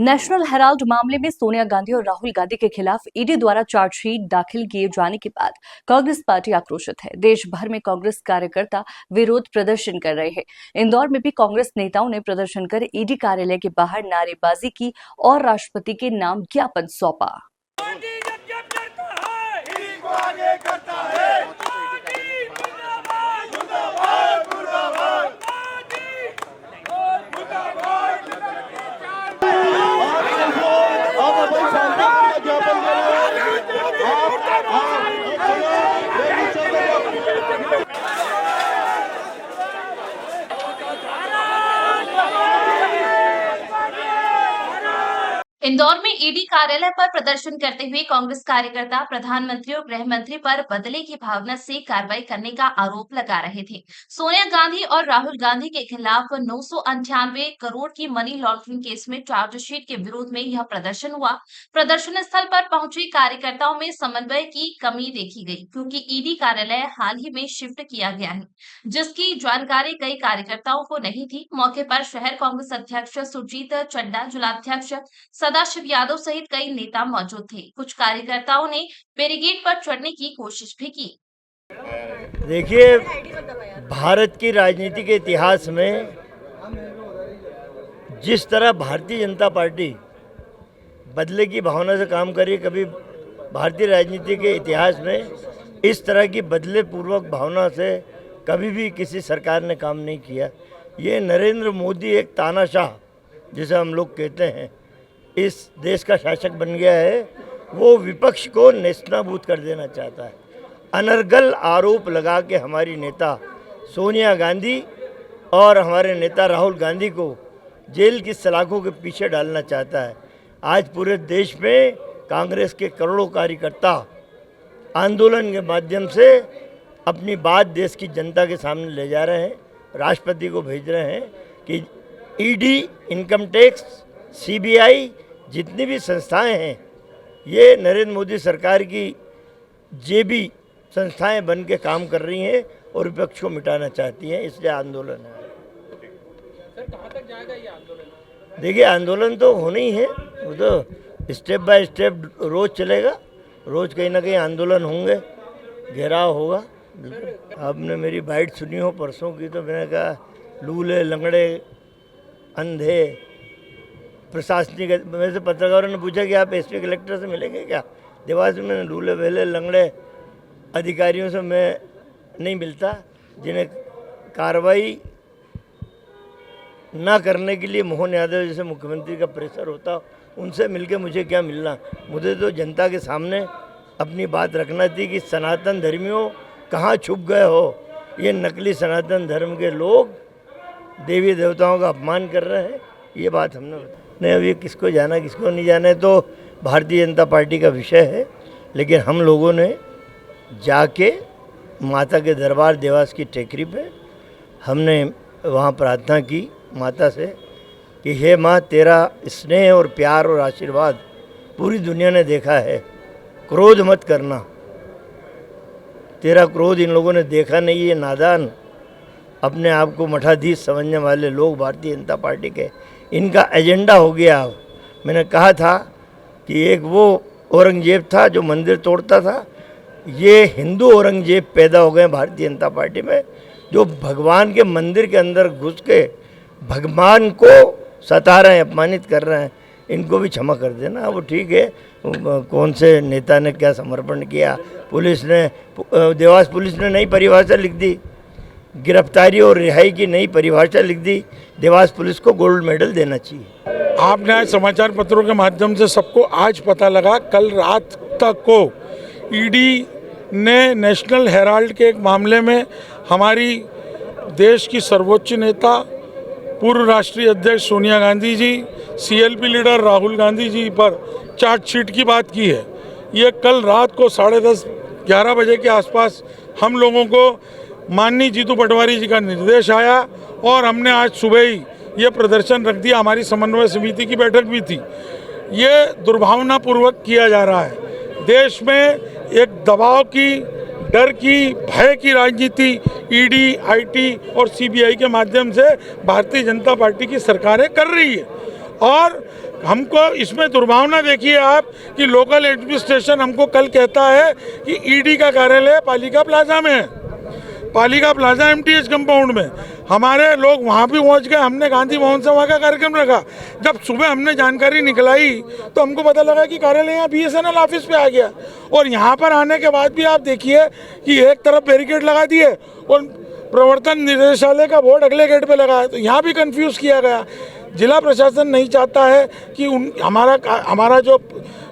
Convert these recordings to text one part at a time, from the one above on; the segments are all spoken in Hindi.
नेशनल हेराल्ड मामले में सोनिया गांधी और राहुल गांधी के खिलाफ ईडी द्वारा चार्जशीट दाखिल किए जाने के बाद कांग्रेस पार्टी आक्रोशित है। देश भर में कांग्रेस कार्यकर्ता विरोध प्रदर्शन कर रहे हैं। इंदौर में भी कांग्रेस नेताओं ने प्रदर्शन कर ईडी कार्यालय के बाहर नारेबाजी की और राष्ट्रपति के नाम ज्ञापन सौंपा। इंदौर में ईडी कार्यालय पर प्रदर्शन करते हुए कांग्रेस कार्यकर्ता प्रधानमंत्री और गृह मंत्री पर बदले की भावना से कार्रवाई करने का आरोप लगा रहे थे। सोनिया गांधी और राहुल गांधी के खिलाफ 998 करोड़ की मनी लॉन्ड्रिंग केस में चार्जशीट के विरोध में यह प्रदर्शन हुआ। प्रदर्शन स्थल पर पहुंचे कार्यकर्ताओं में समन्वय की कमी देखी गई, क्योंकि ईडी कार्यालय हाल ही में शिफ्ट किया गया है, जिसकी जानकारी कई कार्यकर्ताओं को नहीं थी। मौके पर शहर कांग्रेस अध्यक्ष सुरजीत चड्डा, जिलाध्यक्ष सदाशिव यादव सहित कई नेता मौजूद थे। कुछ कार्यकर्ताओं ने बैरिकेड पर चढ़ने की कोशिश भी की। देखिए, भारत की राजनीति के इतिहास में जिस तरह भारतीय जनता पार्टी बदले की भावना से काम करी, कभी भारतीय राजनीति के इतिहास में इस तरह की बदले पूर्वक भावना से कभी भी किसी सरकार ने काम नहीं किया। ये नरेंद्र मोदी एक तानाशाह, जिसे हम लोग कहते हैं, इस देश का शासक बन गया है। वो विपक्ष को नेस्तनाबूद कर देना चाहता है। अनर्गल आरोप लगा के हमारी नेता सोनिया गांधी और हमारे नेता राहुल गांधी को जेल की सलाखों के पीछे डालना चाहता है। आज पूरे देश में कांग्रेस के करोड़ों कार्यकर्ता आंदोलन के माध्यम से अपनी बात देश की जनता के सामने ले जा रहे हैं, राष्ट्रपति को भेज रहे हैं कि ईडी, इनकम टैक्स, सीबीआई, जितनी भी संस्थाएं हैं, ये नरेंद्र मोदी सरकार की जेबी संस्थाएं बन के काम कर रही हैं और विपक्ष को मिटाना चाहती हैं। इसलिए आंदोलन है। सर, कहाँ तक जाएगा ये आंदोलन? देखिए, आंदोलन तो होना ही है, वो तो स्टेप बाय स्टेप रोज चलेगा। रोज कहीं ना कहीं आंदोलन होंगे, घेराव होगा। आपने मेरी बाइट सुनी हो परसों की, तो मैंने कहा लूले, लंगड़े, अंधे, प्रशासनिक। मेरे से पत्रकारों ने पूछा कि आप एसपी कलेक्टर से मिलेंगे क्या? देवास में लूले बेले लंगड़े अधिकारियों से मैं नहीं मिलता। जिन्हें कार्रवाई ना करने के लिए मोहन यादव जैसे मुख्यमंत्री का प्रेशर होता, उनसे मिलके मुझे क्या मिलना। मुझे तो जनता के सामने अपनी बात रखना थी कि सनातन धर्मियों कहाँ छुप गए हो। ये नकली सनातन धर्म के लोग देवी देवताओं का अपमान कर रहे हैं। ये बात हमने नहीं, अभी किसको जाना किसको नहीं जाना है तो भारतीय जनता पार्टी का विषय है। लेकिन हम लोगों ने जाके माता के दरबार देवास की टेकरी पे हमने वहाँ प्रार्थना की माता से कि हे माँ, तेरा स्नेह और प्यार और आशीर्वाद पूरी दुनिया ने देखा है। क्रोध मत करना। तेरा क्रोध इन लोगों ने देखा नहीं। ये नादान, अपने आप को मठाधीश समझने वाले लोग भारतीय जनता पार्टी के, इनका एजेंडा हो गया। अब मैंने कहा था कि एक वो औरंगजेब था जो मंदिर तोड़ता था, ये हिंदू औरंगजेब पैदा हो गए भारतीय जनता पार्टी में, जो भगवान के मंदिर के अंदर घुस के भगवान को सता रहे हैं, अपमानित कर रहे हैं। इनको भी क्षमा कर देना। वो ठीक है, कौन से नेता ने क्या समर्पण किया। पुलिस ने, देवास पुलिस ने नई परिभाषा लिख दी, गिरफ्तारी और रिहाई की नई परिभाषा लिख दी। देवास पुलिस को गोल्ड मेडल देना चाहिए। आपने आज समाचार पत्रों के माध्यम से सबको आज पता लगा, कल रात तक को ईडी ने नेशनल हेराल्ड के एक मामले में हमारी देश की सर्वोच्च नेता, पूर्व राष्ट्रीय अध्यक्ष सोनिया गांधी जी, सीएलपी लीडर राहुल गांधी जी पर चार्जशीट की बात की है। ये कल रात को 10:30-11 बजे के आसपास हम लोगों को माननीय जीतू पटवारी जी का निर्देश आया और हमने आज सुबह ही ये प्रदर्शन रख दिया। हमारी समन्वय समिति की बैठक भी थी। ये दुर्भावनापूर्वक किया जा रहा है। देश में एक दबाव की, डर की, भय की राजनीति ईडी, आईटी और सीबीआई के माध्यम से भारतीय जनता पार्टी की सरकारें कर रही है। और हमको इसमें दुर्भावना देखिए आप कि लोकल एडमिनिस्ट्रेशन हमको कल कहता है कि ईडी का कार्यालय पालिका प्लाजा में है, पालिका प्लाजा एमटीएच कंपाउंड में। हमारे लोग वहाँ भी पहुँच गए, हमने गांधी भवन से वहाँ का कार्यक्रम रखा। जब सुबह हमने जानकारी निकलाई तो हमको पता लगा कि कार्यालय यहाँ बीएसएनएल ऑफिस पे आ गया। और यहाँ पर आने के बाद भी आप देखिए कि एक तरफ बैरिकेड लगा दिए और प्रवर्तन निदेशालय का बोर्ड अगले गेट पे लगा है, तो यहाँ भी कंफ्यूज किया गया। जिला प्रशासन नहीं चाहता है कि हमारा जो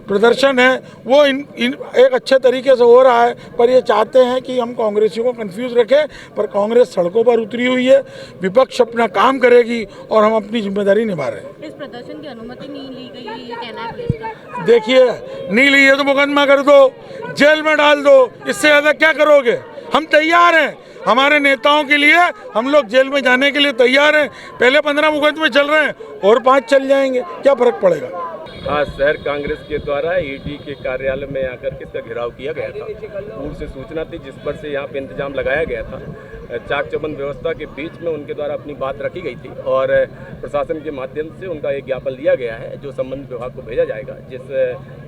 प्रदर्शन है वो एक अच्छे तरीके से हो रहा है, पर ये चाहते हैं कि हम कांग्रेसियों को कंफ्यूज रखें। पर कांग्रेस सड़कों पर उतरी हुई है, विपक्ष अपना काम करेगी और हम अपनी जिम्मेदारी निभा रहे हैं। इस प्रदर्शन की अनुमति नहीं ली गई है, ये कहना है पुलिस का। देखिए, नहीं ली है तो मुकदमा कर दो, जेल में डाल दो, इससे ज़्यादा क्या करोगे। हम तैयार हैं, हमारे नेताओं के लिए हम लोग जेल में जाने के लिए तैयार हैं। पहले 15 मुकदमे चल रहे हैं और 5 चल जाएंगे, क्या फर्क पड़ेगा। आज शहर कांग्रेस के द्वारा ईडी के कार्यालय में आकर के इसका घेराव किया गया था। पूर्व से सूचना थी जिस पर से यहाँ पे इंतजाम लगाया गया था। चाक चौबंद व्यवस्था के बीच में उनके द्वारा अपनी बात रखी गई थी और प्रशासन के माध्यम से उनका एक ज्ञापन लिया गया है जो संबंधित विभाग को भेजा जाएगा। जिस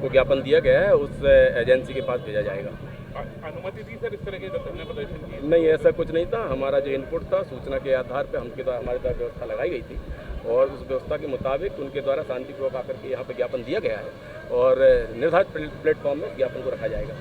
को ज्ञापन दिया गया है उस एजेंसी के पास भेजा जाएगा। अनुमति दी सर इस तरह के प्रदर्शन की? नहीं, ऐसा कुछ नहीं था। हमारा जो इनपुट था सूचना के आधार पर हमारे द्वारा व्यवस्था लगाई गई थी और उस व्यवस्था के मुताबिक उनके द्वारा शांतिपूर्वक आकर के यहाँ पे ज्ञापन दिया गया है और निर्धारित प्लेटफॉर्म में ज्ञापन को रखा जाएगा।